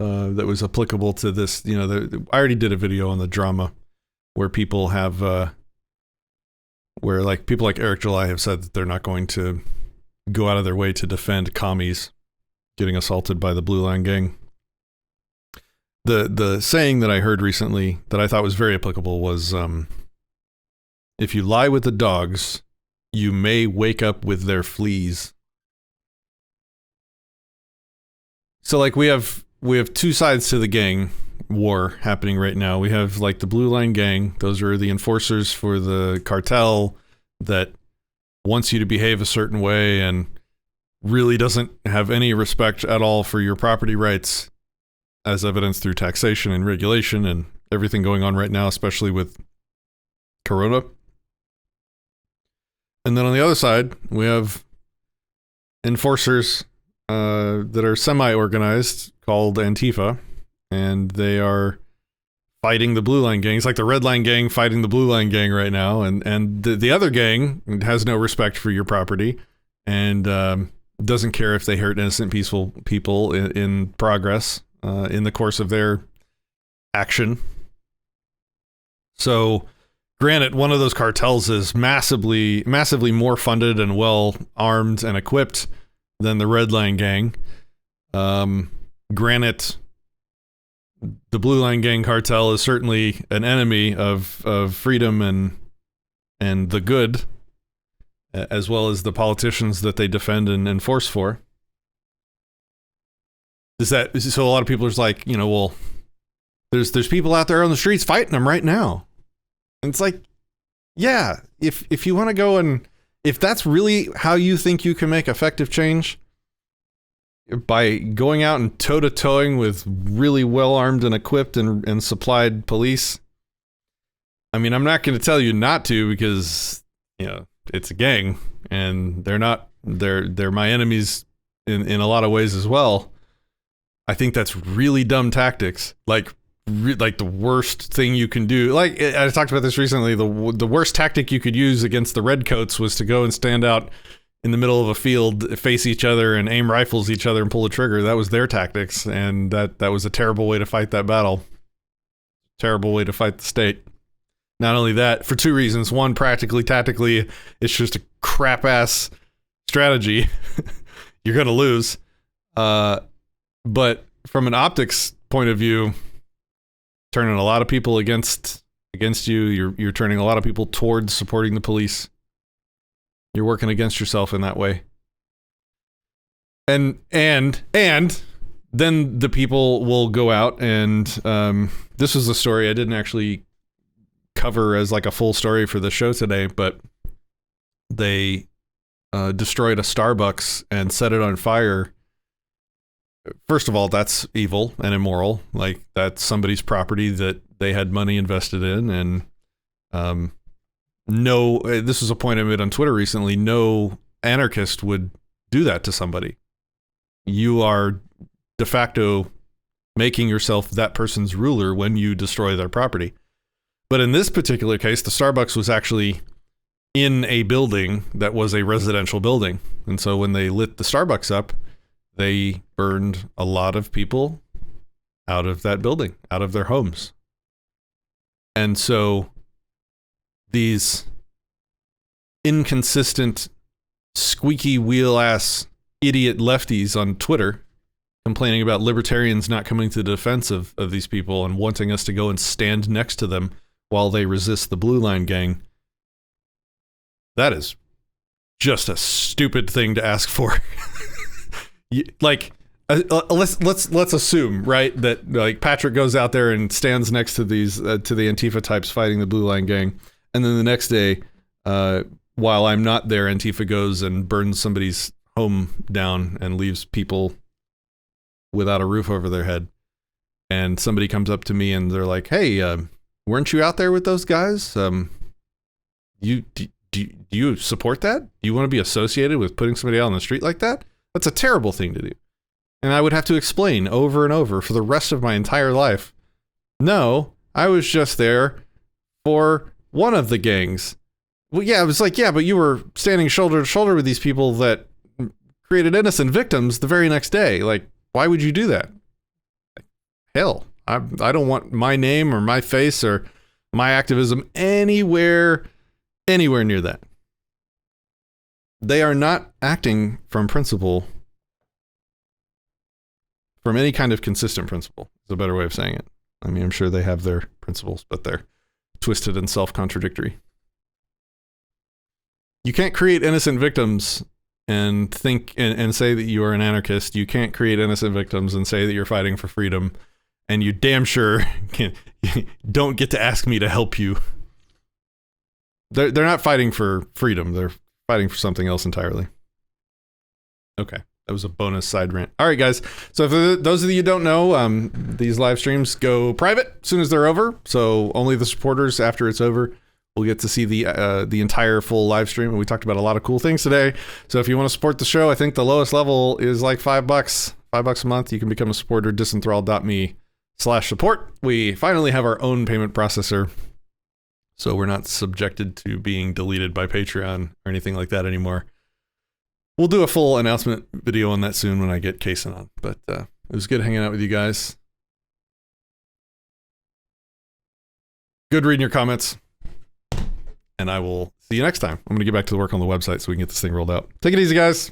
that was applicable to this. You know, I already did a video on the drama where people have, where like people like Eric July have said that they're not going to go out of their way to defend commies getting assaulted by the Blue Line Gang. The saying that I heard recently that I thought was very applicable was, if you lie with the dogs, you may wake up with their fleas. So like we have two sides to the gang war happening right now. We have like the Blue Line Gang. Those are the enforcers for the cartel that wants you to behave a certain way and really doesn't have any respect at all for your property rights, as evidenced through taxation and regulation and everything going on right now, especially with Corona. And then on the other side, we have enforcers that are semi-organized called Antifa, and they are fighting the Blue Line Gang. It's like the Red Line Gang fighting the Blue Line Gang right now, and the other gang has no respect for your property and doesn't care if they hurt innocent, peaceful people in progress in the course of their action. So, granted, one of those cartels is massively more funded and well armed and equipped than the Red Line Gang. Granted, the Blue Line Gang cartel is certainly an enemy of freedom and the good, as well as the politicians that they defend and enforce for. So a lot of people are like, you know, well, there's people out there on the streets fighting them right now. And it's like, yeah, if you want to go and if that's really how you think you can make effective change, by going out and toe-to-toeing with really well-armed and equipped and supplied police, I mean, I'm not going to tell you not to, because, you know, it's a gang and they're my enemies in a lot of ways as well. I think that's really dumb tactics. Like the worst thing you can do. Like I talked about this recently. The worst tactic you could use against the redcoats was to go and stand out in the middle of a field, face each other, and aim rifles each other and pull the trigger. That was their tactics, and that was a terrible way to fight that battle. Terrible way to fight the state. Not only that, for two reasons. One, practically, tactically, it's just a crap-ass strategy. You're going to lose. But from an optics point of view, turning a lot of people against you, you're turning a lot of people towards supporting the police. You're working against yourself in that way. And then the people will go out and this was a story I didn't actually cover as like a full story for the show today, but they destroyed a Starbucks and set it on fire. First of all, that's evil and immoral. Like, that's somebody's property that they had money invested in, and no, this was a point I made on Twitter recently, no anarchist would do that to somebody. You are de facto making yourself that person's ruler when you destroy their property. But in this particular case, the Starbucks was actually in a building that was a residential building. And so when they lit the Starbucks up, they burned a lot of people out of that building, out of their homes. And so these inconsistent, squeaky wheel ass idiot lefties on Twitter complaining about libertarians not coming to the defense of these people and wanting us to go and stand next to them while they resist the Blue Line Gang. That is just a stupid thing to ask for. Like, let's assume, right, that like Patrick goes out there and stands next to these to the Antifa types fighting the Blue Line Gang, and then the next day, while I'm not there, Antifa goes and burns somebody's home down and leaves people without a roof over their head. And somebody comes up to me and they're like, "Hey, weren't you out there with those guys? Do you support that? Do you want to be associated with putting somebody out on the street like that? That's a terrible thing to do." And I would have to explain over and over for the rest of my entire life, no, I was just there for one of the gangs. Well, yeah, it was like, yeah, but you were standing shoulder to shoulder with these people that created innocent victims the very next day. Like, why would you do that? hell, I don't want my name or my face or my activism anywhere near that. They are not acting from principle, from any kind of consistent principle, is a better way of saying it. I mean, I'm sure they have their principles, but they're twisted and self-contradictory. You can't create innocent victims and think and say that you are an anarchist. You can't create innocent victims and say that you're fighting for freedom. And you damn sure don't get to ask me to help you. They're not fighting for freedom. They're fighting for something else entirely. Okay, that was a bonus side rant. All right, guys. So for those of you who don't know, these live streams go private as soon as they're over. So only the supporters, after it's over, will get to see the entire full live stream. And we talked about a lot of cool things today. So if you want to support the show, I think the lowest level is like $5. $5 a month. You can become a supporter. Disenthrall.me/support. We finally have our own payment processor, so we're not subjected to being deleted by Patreon or anything like that anymore. We'll do a full announcement video on that soon when I get Kaysen on. But it was good hanging out with you guys. Good reading your comments. And I will see you next time. I'm going to get back to the work on the website so we can get this thing rolled out. Take it easy, guys.